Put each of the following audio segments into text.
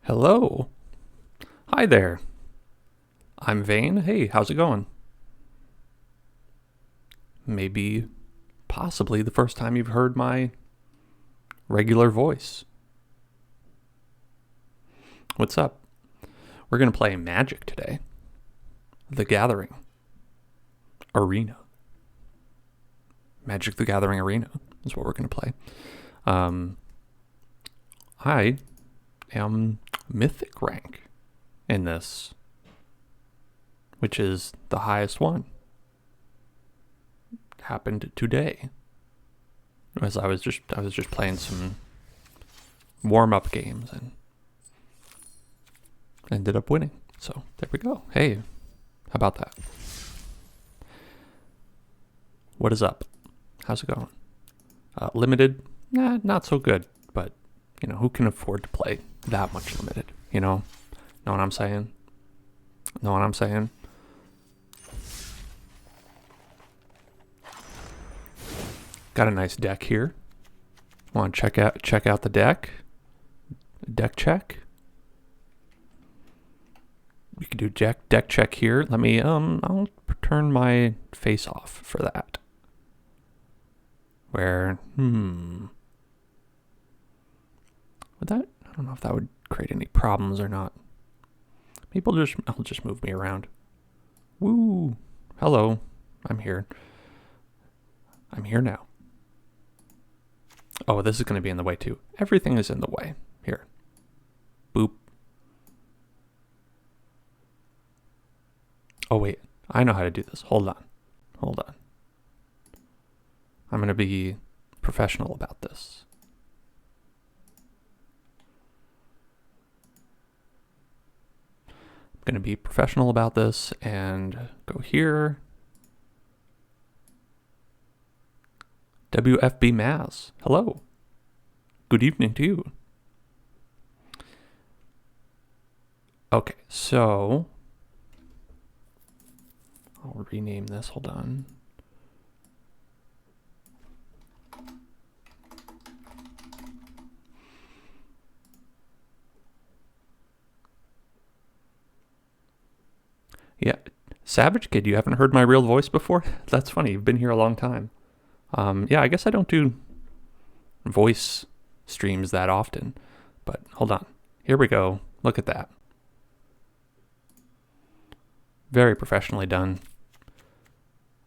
Hello. Hi there. I'm Vane. Hey, how's it going? Maybe, possibly the first time you've heard my regular voice. What's up? We're going to play Magic today. The Gathering Arena. Magic the Gathering Arena is what we're going to play. I am Mythic rank in this, which is the highest one. Happened today, as I was just playing some warm-up games and ended up winning. So there we go. Hey, how about that? What is up? How's it going? Limited? Nah, not so good. But who can afford to play that much limited? Know what I'm saying? Know what I'm saying? Got a nice deck here. Want to check out the deck? Deck check. We can do deck check here. Let me I'll turn my face off for that. Would that, I don't know if that would create any problems or not. Maybe I'll just move me around. Woo. Hello. I'm here. I'm here now. Oh, this is going to be in the way too. Everything is in the way. Here. Boop. Oh, wait. I know how to do this. Hold on. I'm going to be professional about this. I'm going to be professional about this and go here. WFB Maz. Hello. Good evening to you. Okay, so I'll rename this. Hold on. Yeah, Savage Kid, you haven't heard my real voice before? That's funny. You've been here a long time. Yeah, I guess I don't do voice streams that often, but hold on. Here we go. Look at that. Very professionally done.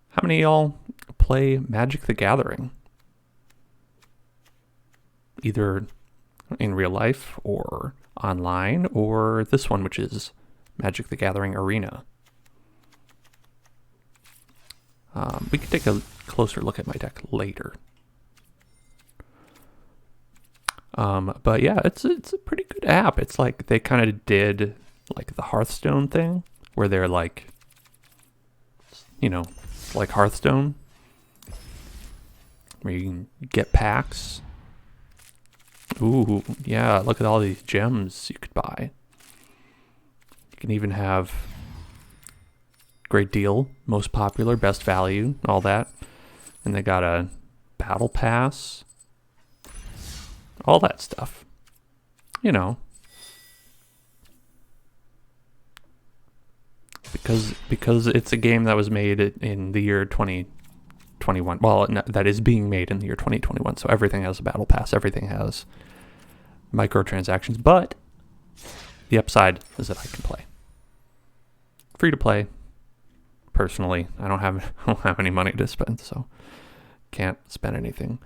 How many of y'all play Magic the Gathering? Either in real life or online, or this one, which is Magic the Gathering Arena. We can take a closer look at my deck later. But yeah, it's a pretty good app. It's like they kind of did like the Hearthstone thing, where they're like, like Hearthstone, where you can get packs. Ooh, yeah, look at all these gems you could buy. You can even have great deal, most popular, best value, all that. And they got a battle pass, all that stuff. Because it's a game that was made in the year 2021. Well, that is being made in the year 2021. So everything has a battle pass. Everything has microtransactions. But the upside is that I can play. Free to play. Personally, I don't have any money to spend, so can't spend anything.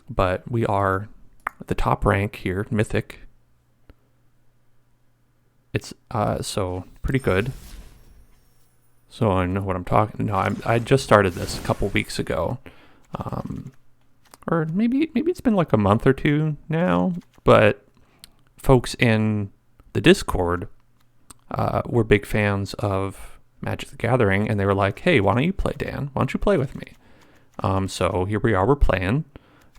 But we are the top rank here, Mythic. It's so pretty good. So I know what I'm talking. No, I just started this a couple weeks ago, or maybe it's been like a month or two now. But folks in the Discord were big fans of Magic the Gathering, and they were like, "Hey, why don't you play, Dan? Why don't you play with me?" So here we are. We're playing,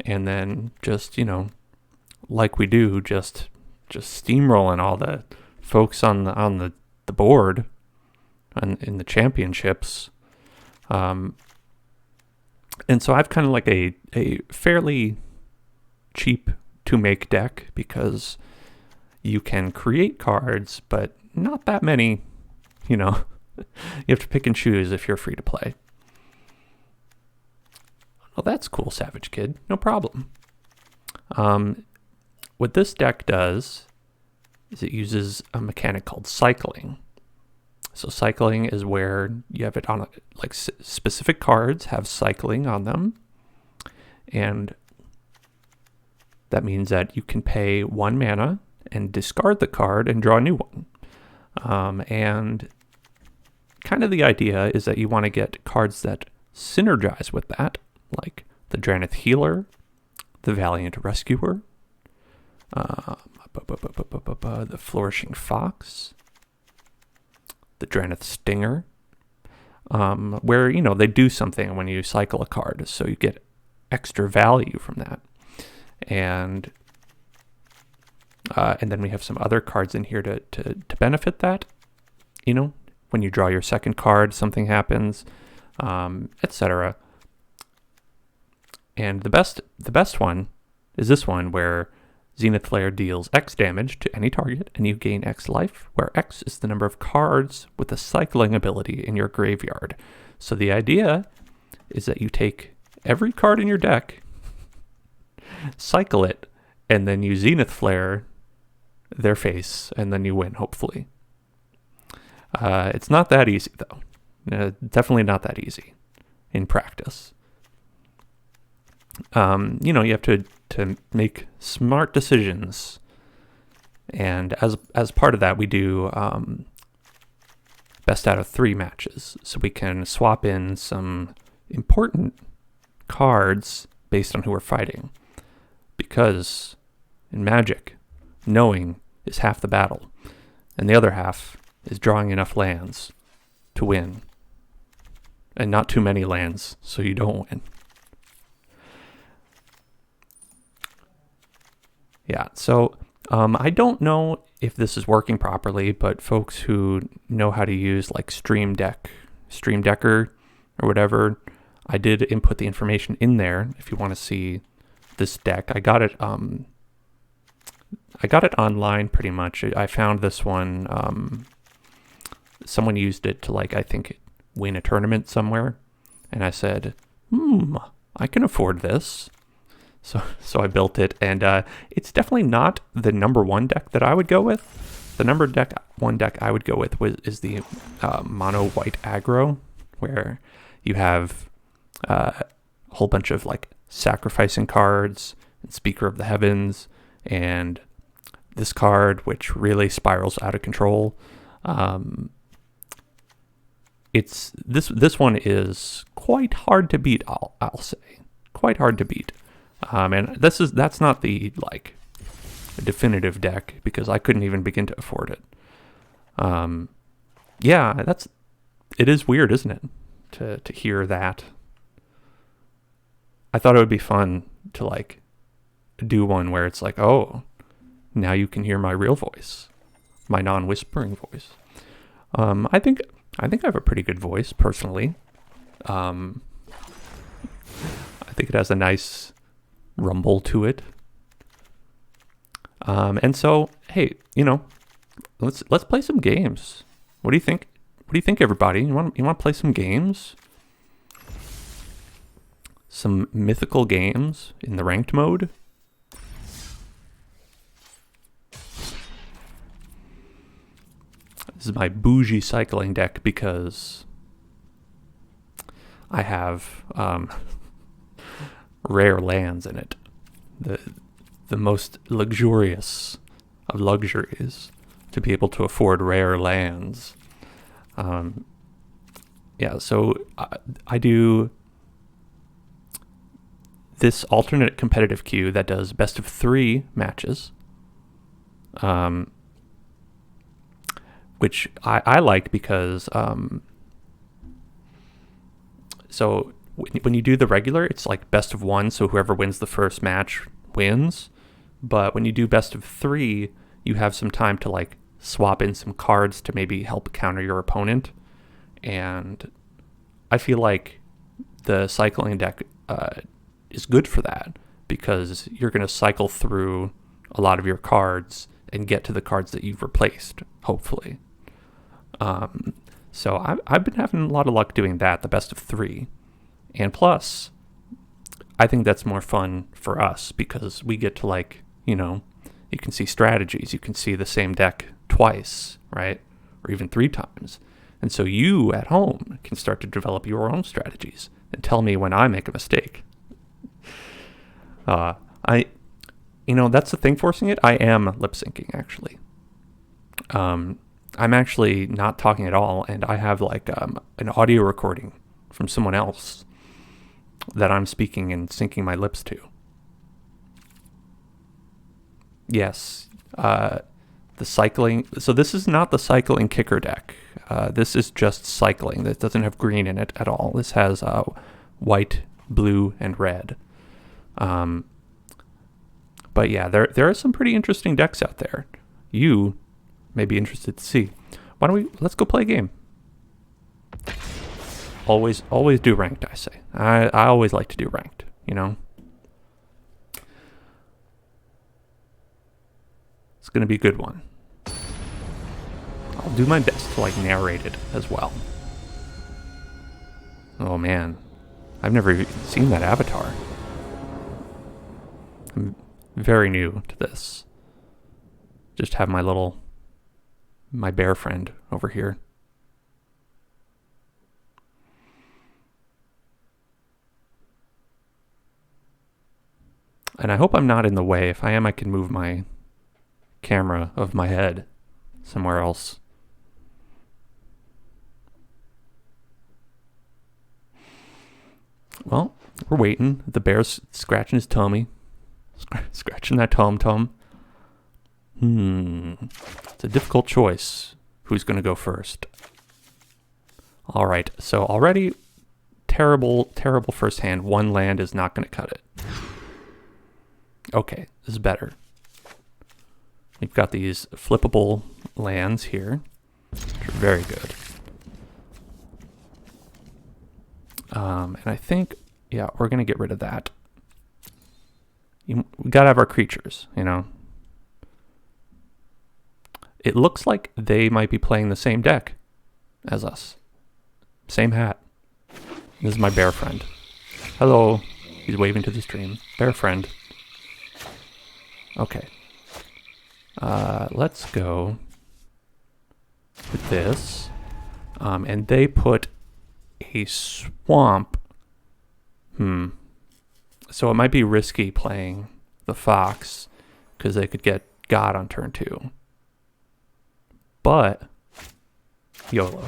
and then just like we do, just steamrolling all the folks on the board. And in the championships, and so I've kind of like a fairly cheap to make deck because you can create cards, but not that many, you know. You have to pick and choose if you're free to play. Well, that's cool, Savage Kid. No problem. What this deck does is it uses a mechanic called cycling. So cycling is where you have it on, like specific cards have cycling on them. And that means that you can pay 1 mana and discard the card and draw a new one. And kind of the idea is that you want to get cards that synergize with that, like the Dranith Healer, the Valiant Rescuer, the Flourishing Fox, the Dranith Stinger, where, you know, they do something when you cycle a card, so you get extra value from that. And then we have some other cards in here to benefit that. You know, when you draw your second card, something happens, etc. And the best one is this one, where Zenith Flare deals X damage to any target, and you gain X life, where X is the number of cards with the cycling ability in your graveyard. So the idea is that you take every card in your deck, cycle it, and then you Zenith Flare their face, and then you win, hopefully. It's not that easy, though. Definitely not that easy in practice. You know, you have to make smart decisions. And as part of that, we do best out of 3 matches. So we can swap in some important cards based on who we're fighting. Because in Magic, knowing is half the battle, and the other half is drawing enough lands to win. And not too many lands, so you don't win. Yeah, so I don't know if this is working properly, but folks who know how to use like Stream Decker or whatever, I did input the information in there if you want to see this deck. I got it online pretty much. I found this one, someone used it to, like, I think win a tournament somewhere, and I said, I can afford this. So I built it, and it's definitely not the number 1 deck that I would go with. The number 1 deck I would go with is the mono white aggro, where you have a whole bunch of like sacrificing cards and Speaker of the Heavens, and this card which really spirals out of control. It's this one is quite hard to beat. I'll say quite hard to beat. And that's not the like definitive deck, because I couldn't even begin to afford it. Yeah, it is weird, isn't it, to hear that. I thought it would be fun to like do one where it's like, oh, now you can hear my real voice, my non-whispering voice. I think I have a pretty good voice personally. I think it has a nice rumble to it. And so, hey, you know, let's play some games. What do you think? What do you think, everybody? You want to play some games? Some mythical games in the ranked mode? This is my bougie cycling deck because I have rare lands in it. The most luxurious of luxuries, to be able to afford rare lands. Yeah, so I do this alternate competitive queue that does best of 3 matches, which I like because so when you do the regular, it's like best of 1, so whoever wins the first match wins. But when you do best of 3, you have some time to like swap in some cards to maybe help counter your opponent. And I feel like the cycling deck is good for that, because you're going to cycle through a lot of your cards and get to the cards that you've replaced, hopefully. So I've been having a lot of luck doing that, the best of 3. And plus, I think that's more fun for us because we get to, like, you know, you can see strategies. You can see the same deck twice, right? Or even 3 times. And so you at home can start to develop your own strategies and tell me when I make a mistake. You know, that's the thing forcing it. I am lip syncing, actually. I'm actually not talking at all, and I have like an audio recording from someone else that I'm speaking and syncing my lips to. Yes, the cycling. So this is not the cycling kicker deck. This is just cycling. That doesn't have green in it at all. This has white, blue, and red. But yeah, there are some pretty interesting decks out there. You may be interested to see. Let's go play a game. Always do ranked, I say. I always like to do ranked, you know? It's going to be a good one. I'll do my best to, like, narrate it as well. Oh, man. I've never even seen that avatar. I'm very new to this. Just have my bear friend over here. And I hope I'm not in the way. If I am, I can move my camera of my head somewhere else. Well, we're waiting. The bear's scratching his tummy. Scratching that tom-tom. It's a difficult choice. Who's going to go first? All right. So already terrible first hand. 1 land is not going to cut it. Okay, this is better. We've got these flippable lands here, which are very good. And I think, yeah, we're going to get rid of that. We got to have our creatures, you know. It looks like they might be playing the same deck as us. Same hat. This is my bear friend. Hello. He's waving to the stream. Bear friend. Okay. Let's go with this. And they put a swamp. So it might be risky playing the fox because they could get God on turn 2. But YOLO.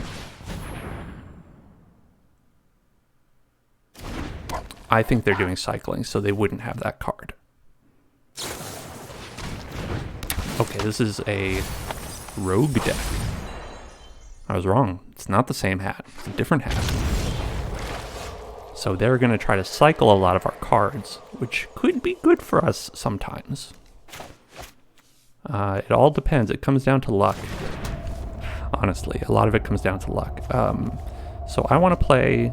I think they're doing cycling, so they wouldn't have that card. Okay, this is a rogue deck. I was wrong. It's not the same hat. It's a different hat. So they're going to try to cycle a lot of our cards, which could be good for us sometimes. It all depends. It comes down to luck. Honestly, a lot of it comes down to luck. So I want to play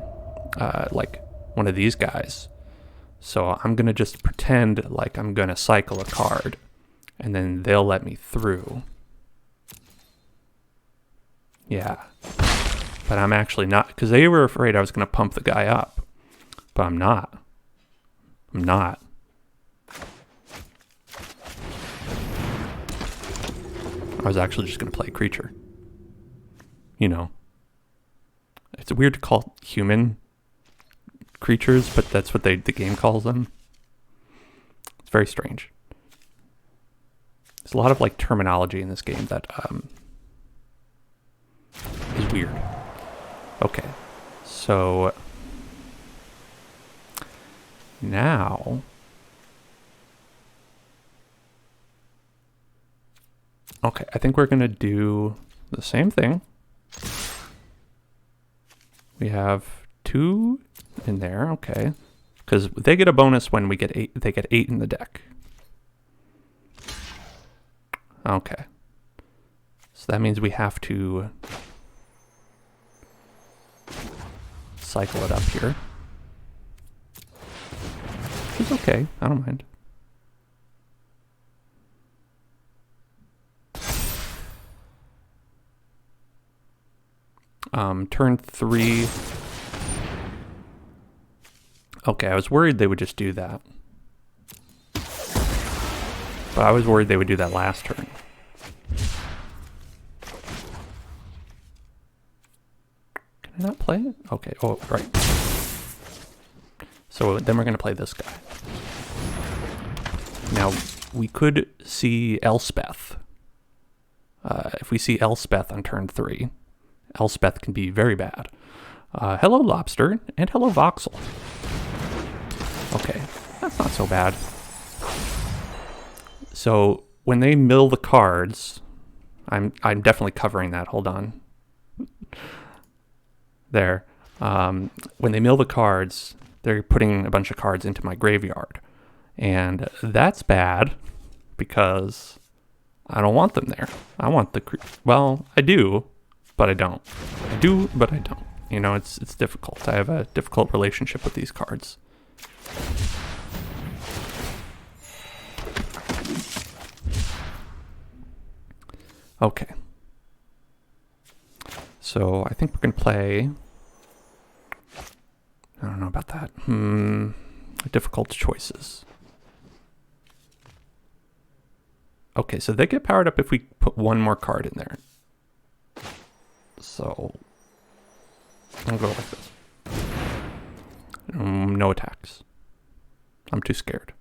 like one of these guys. So I'm going to just pretend like I'm going to cycle a card, and then they'll let me through. Yeah. But I'm actually not, because they were afraid I was going to pump the guy up. But I'm not. I'm not. I was actually just going to play a creature. You know. It's weird to call human creatures, but that's what the game calls them. It's very strange. There's a lot of like terminology in this game that is weird. Okay, so now okay, I think we're gonna do the same thing. We have 2 in there, okay, because they get a bonus when we get 8. They get 8 in the deck. Okay, so that means we have to cycle it up here. It's okay, I don't mind. Turn 3. Okay, I was worried they would just do that. But I was worried they would do that last turn. Can I not play it? Okay, oh, right. So then we're going to play this guy. Now, we could see Elspeth. If we see Elspeth on turn 3, Elspeth can be very bad. Hello, Lobster, and hello, Voxel. Okay, that's not so bad. So when they mill the cards, I'm definitely covering that. Hold on. There. When they mill the cards, they're putting a bunch of cards into my graveyard. And that's bad because I don't want them there. I want the... Well, I do, but I don't. I do, but I don't. You know, it's difficult. I have a difficult relationship with these cards. Okay. So I think we're going to play... I don't know about that. Difficult choices. Okay, so they get powered up if we put one more card in there. So I'll go like this. No attacks. I'm too scared.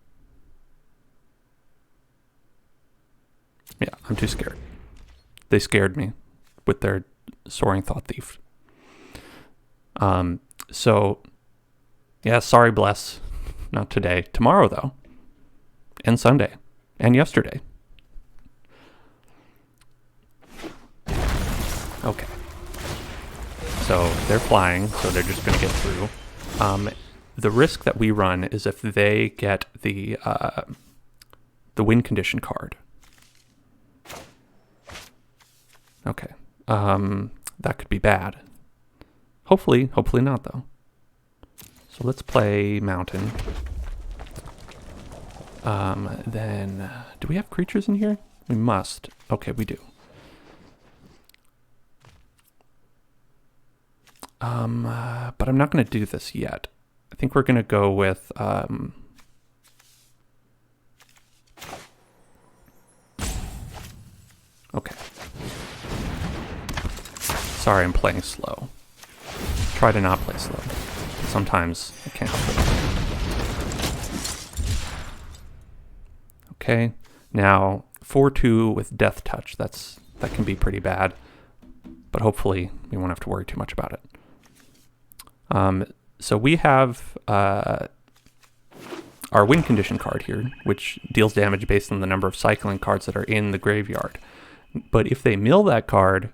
Yeah, I'm too scared. They scared me with their Soaring Thought Thief. So, yeah, sorry, Bless. Not today. Tomorrow, though. And Sunday. And yesterday. Okay. So, they're flying, so they're just going to get through. The risk that we run is if they get the win condition card. Okay. That could be bad. Hopefully not, though. So let's play Mountain. Then, do we have creatures in here? We must. Okay, we do. But I'm not going to do this yet. I think we're going to go with... Okay. Sorry, I'm playing slow. Try to not play slow. Sometimes I can't help it. Okay, now 4/2 with Death Touch. That can be pretty bad, but hopefully we won't have to worry too much about it. So we have our win condition card here, which deals damage based on the number of cycling cards that are in the graveyard. But if they mill that card,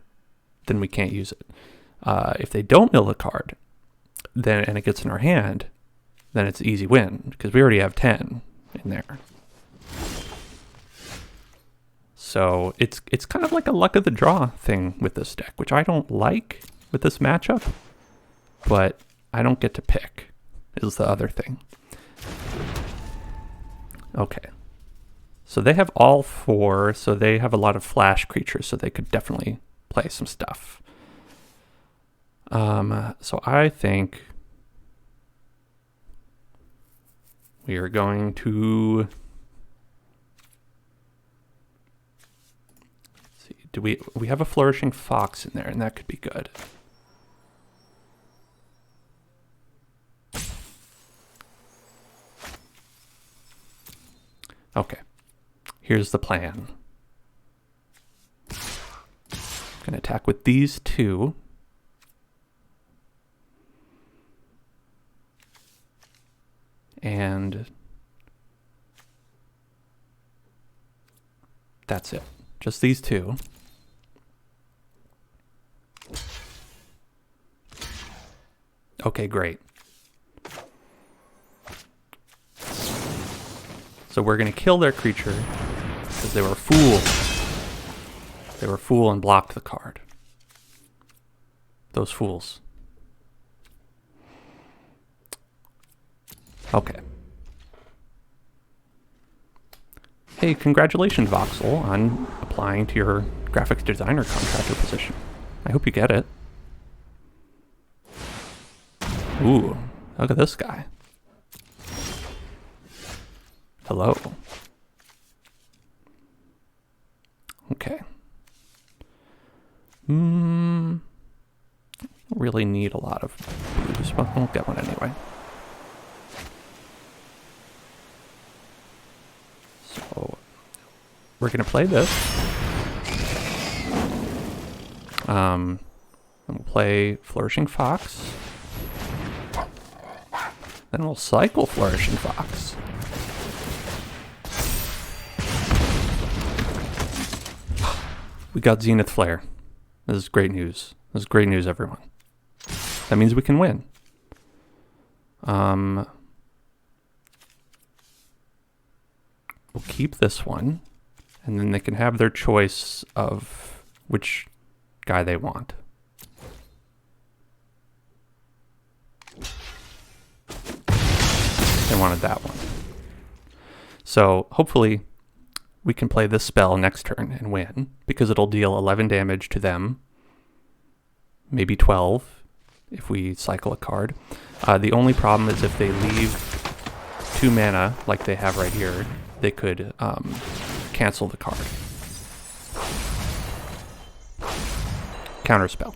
then we can't use it. If they don't mill the card, then and it gets in our hand, then it's easy win because we already have 10 in there. So it's kind of like a luck of the draw thing with this deck, which I don't like with this matchup, but I don't get to pick is the other thing. Okay. So they have all 4, so they have a lot of flash creatures, so they could definitely play some stuff. So I think we are going to... Let's see, do we have a Flourishing Fox in there, and that could be good. Okay, here's the plan. I'm gonna attack with these 2. And that's it. Just these 2. Okay, great. So we're going to kill their creature because they were a fool. They were a fool and blocked the card. Those fools. Okay. Hey, congratulations, Voxel, on applying to your graphics designer contractor position. I hope you get it. Ooh, look at this guy. Hello. Okay. Don't really need a lot of blues, but we'll get one anyway. So we're gonna play this. And we'll play Flourishing Fox. Then we'll cycle Flourishing Fox. We got Zenith Flare. This is great news. This is great news, everyone. That means we can win. We'll keep this one, and then they can have their choice of which guy they want. They wanted that one. So hopefully we can play this spell next turn and win, because it'll deal 11 damage to them, maybe 12 if we cycle a card. The only problem is if they leave 2 mana like they have right here, they could cancel the card. Counterspell.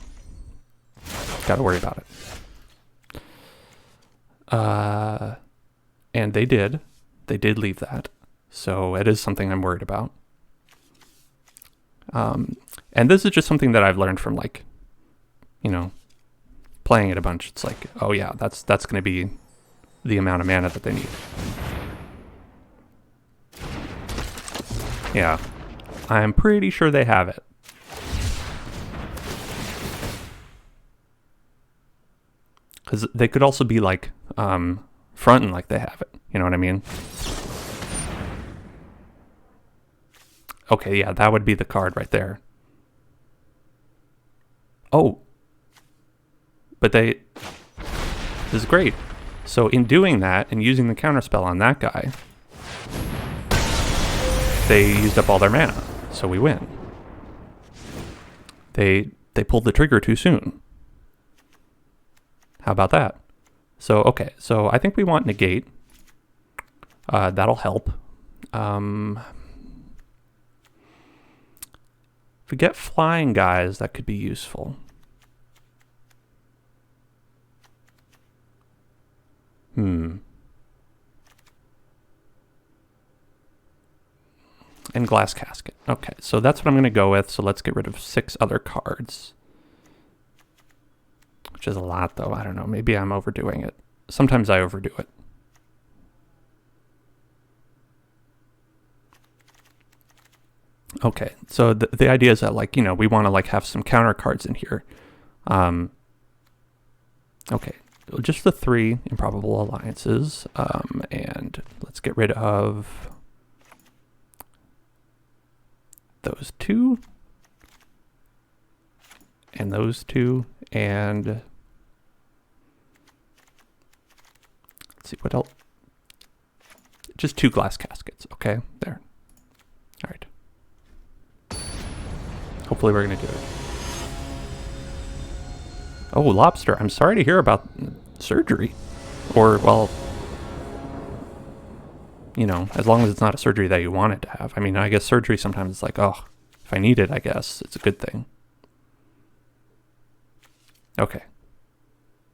Gotta worry about it. And they did. They did leave that. So it is something I'm worried about. And this is just something that I've learned from, like, you know, playing it a bunch. It's like, oh yeah, that's going to be the amount of mana that they need. Yeah, I'm pretty sure they have it. Because they could also be like fronting like they have it. You know what I mean? Okay, yeah, that would be the card right there. Oh. But this is great. So in doing that and using the counterspell on that guy, they used up all their mana, so we win. They pulled the trigger too soon. How about that? So, okay, so I think we want negate. That'll help. If we get flying guys, that could be useful. And Glass Casket. Okay, so that's what I'm going to go with. So let's get rid of 6 other cards. Which is a lot, though. I don't know. Maybe I'm overdoing it. Sometimes I overdo it. Okay, so the idea is that, like, you know, we want to, like, have some counter cards in here. Okay, just the 3 improbable alliances. And let's get rid of those 2. And those 2. And let's see, what else? Just 2 Glass Caskets. Okay, there. All right. Hopefully we're going to do it. Oh, Lobster. I'm sorry to hear about surgery. Or, well, you know, as long as it's not a surgery that you wanted to have. I mean, I guess surgery sometimes it's like, oh, if I need it, I guess it's a good thing. Okay.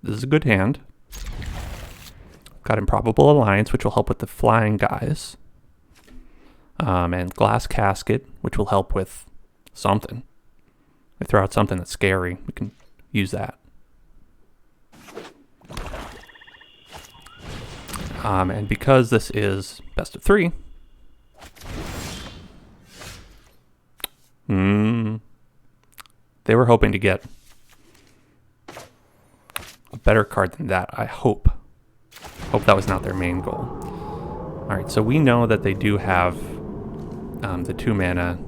This is a good hand. Got Improbable Alliance, which will help with the flying guys. And Glass Casket, which will help with something. If we throw out something that's scary, we can use that. And because this is best of 3, they were hoping to get a better card than that, I hope. Hope that was not their main goal. All right, so we know that they do have the 2 mana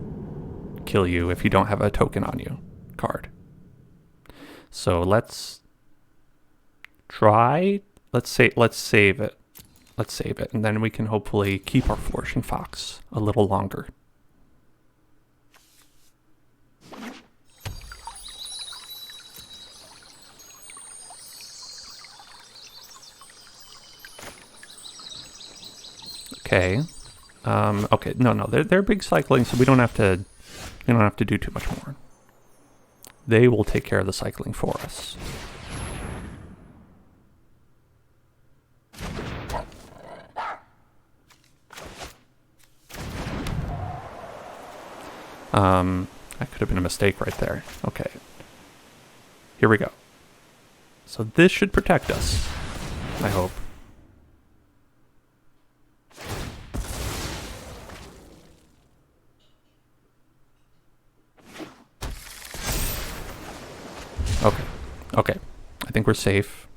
kill you if you don't have a token on you card. So let's try. Let's save it. Let's save it, and then we can hopefully keep our Flourishing Fox a little longer. Okay. Okay, no, they're big cycling, so we don't have to do too much more. They will take care of the cycling for us. That could have been a mistake right there. Okay. Here we go. So this should protect us, I hope. Okay. Okay. I think we're safe.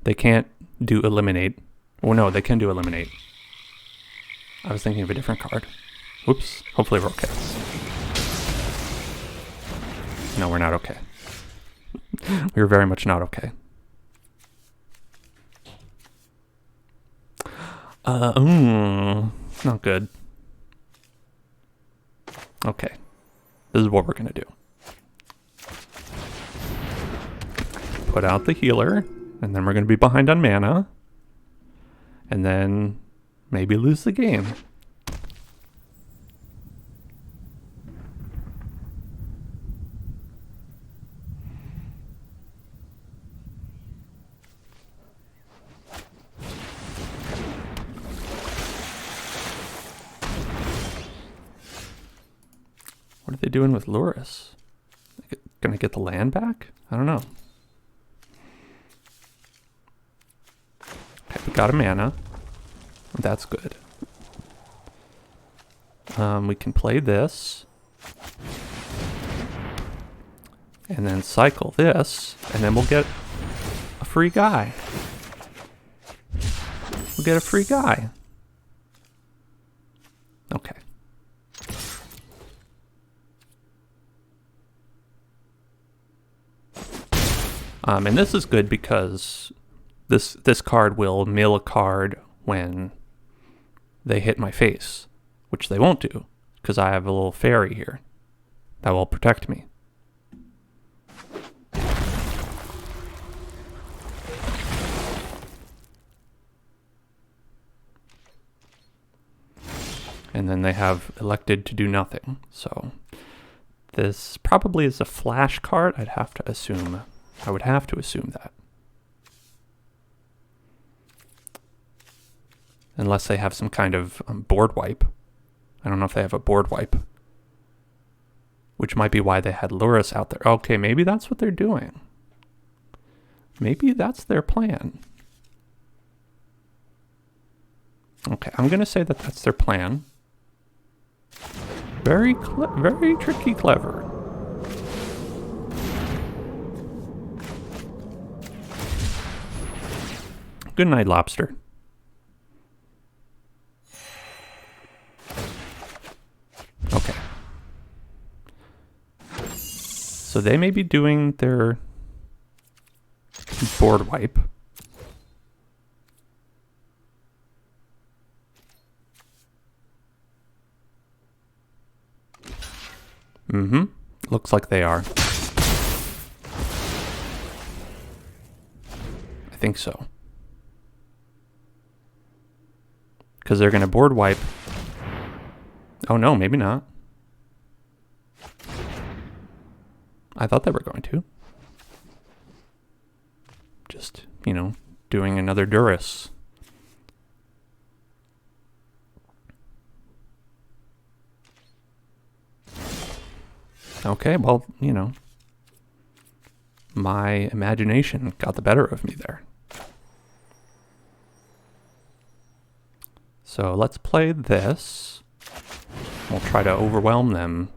They can't do eliminate. Oh no, they can do eliminate. I was thinking of a different card. Oops. Hopefully we're okay. No, we're not okay. We're very much not okay. Not good. Okay. This is what we're gonna do. Put out the healer, and then we're gonna be behind on mana. And then maybe lose the game. What are they doing with Luris? Gonna get the land back? I don't know. Okay, we got a mana. That's good. We can play this. And then cycle this. And then we'll get a free guy. We'll get a free guy. Okay. And this is good because this card will mill a card when they hit my face, which they won't do because I have a little fairy here that will protect me. And then they have elected to do nothing. So this probably is a flash card. I'd have to assume. I would have to assume that. Unless they have some kind of board wipe. I don't know if they have a board wipe. Which might be why they had Luris out there. Okay, maybe that's what they're doing. Maybe that's their plan. Okay, I'm going to say that that's their plan. Very tricky, clever. Good night, lobster. Okay. So they may be doing their board wipe. Mm-hmm. Looks like they are. I think so. Because they're going to board wipe. Oh no, maybe not. I thought they were going to. Just, you know, doing another Duris. Okay, well, you know, my imagination got the better of me there. So let's play this. We'll try to overwhelm them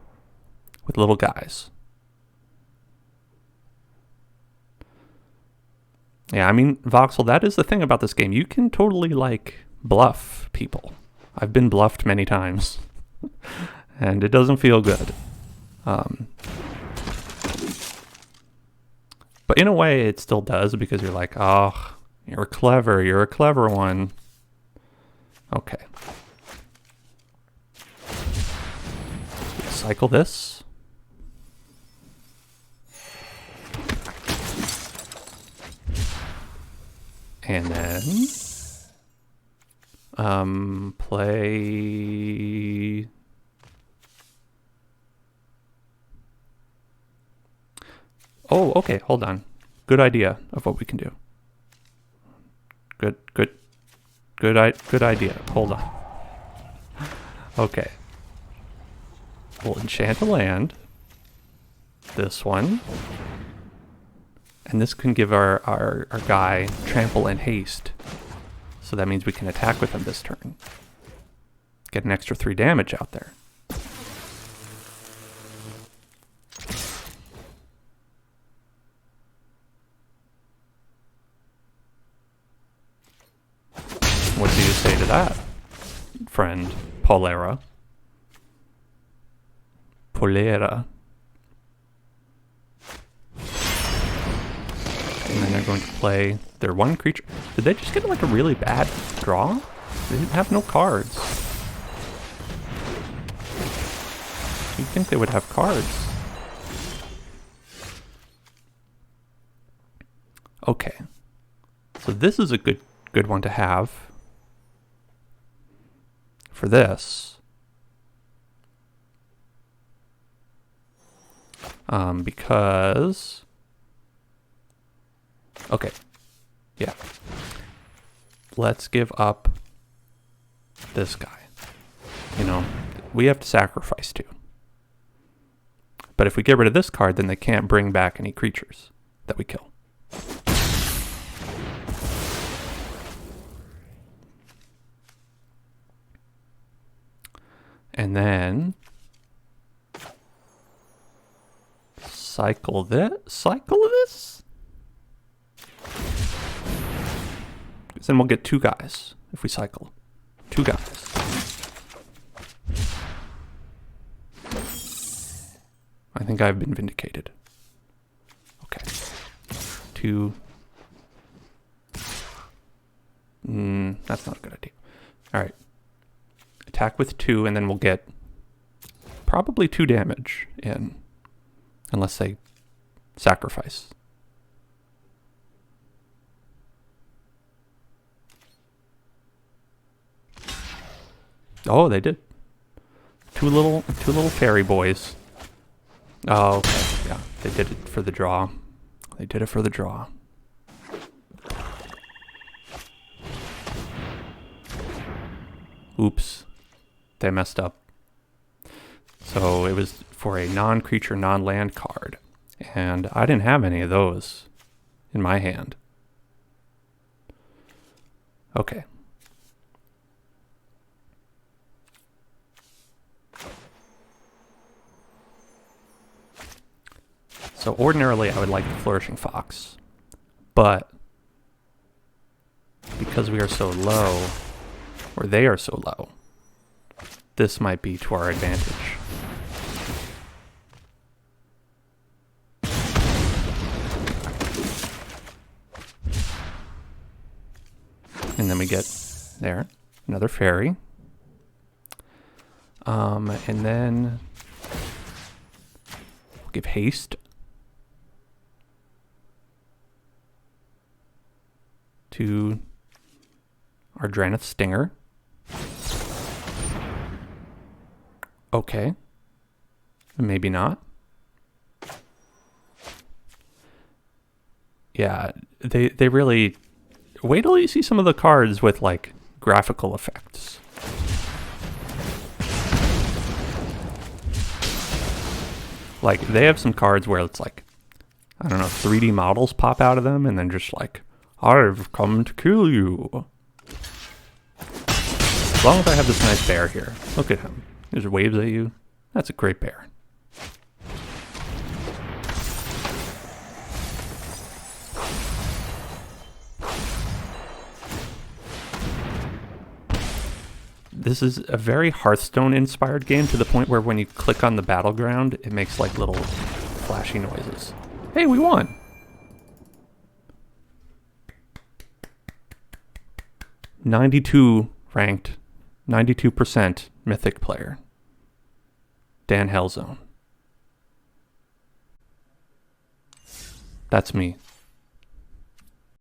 with little guys. Yeah, I mean, Voxel, that is the thing about this game. You can totally, like, bluff people. I've been bluffed many times. And it doesn't feel good. But in a way, it still does because you're like, oh, you're a clever one. Okay. Cycle this. And then Play... Oh, okay, hold on. Good idea of what we can do. Good idea. Hold on. Okay. We'll enchant a land. This one. And this can give our guy trample and haste. So that means we can attack with him this turn. Get an extra 3 damage out there. What do you say to that, friend Polera? Polera. And then they're going to play their one creature. Did they just get like a really bad draw? They didn't have no cards. You'd think they would have cards. Okay. So this is a good one to have. For this. Because... Okay. Yeah. Let's give up this guy. You know, we have to sacrifice 2. But if we get rid of this card, then they can't bring back any creatures that we kill. And then cycle this. Then we'll get 2 guys if we cycle. 2 guys. I think I've been vindicated. Okay. 2. That's not a good idea. All right. Attack with 2, and then we'll get probably 2 damage in, unless they sacrifice. Oh, they did. Two little fairy boys. Oh, okay. Yeah, they did it for the draw. They did it for the draw. Oops. They messed up. So it was for a non-creature, non-land card. And I didn't have any of those in my hand. Okay. So ordinarily I would like the Flourishing Fox. But because we are so low, or they are so low, this might be to our advantage. And then we get there, another fairy. And then we'll give haste to our Dranith Stinger. Okay. Maybe not. Yeah, they really... Wait till you see some of the cards with, like, graphical effects. Like, they have some cards where it's like, I don't know, 3D models pop out of them and then just like, I've come to kill you. As long as I have this nice bear here. Look at him. There's waves at you. That's a great bear. This is a very Hearthstone-inspired game to the point where when you click on the battleground, it makes like little flashy noises. Hey, we won! '92 ranked, 92% Mythic player. Dan Hellzone. That's me.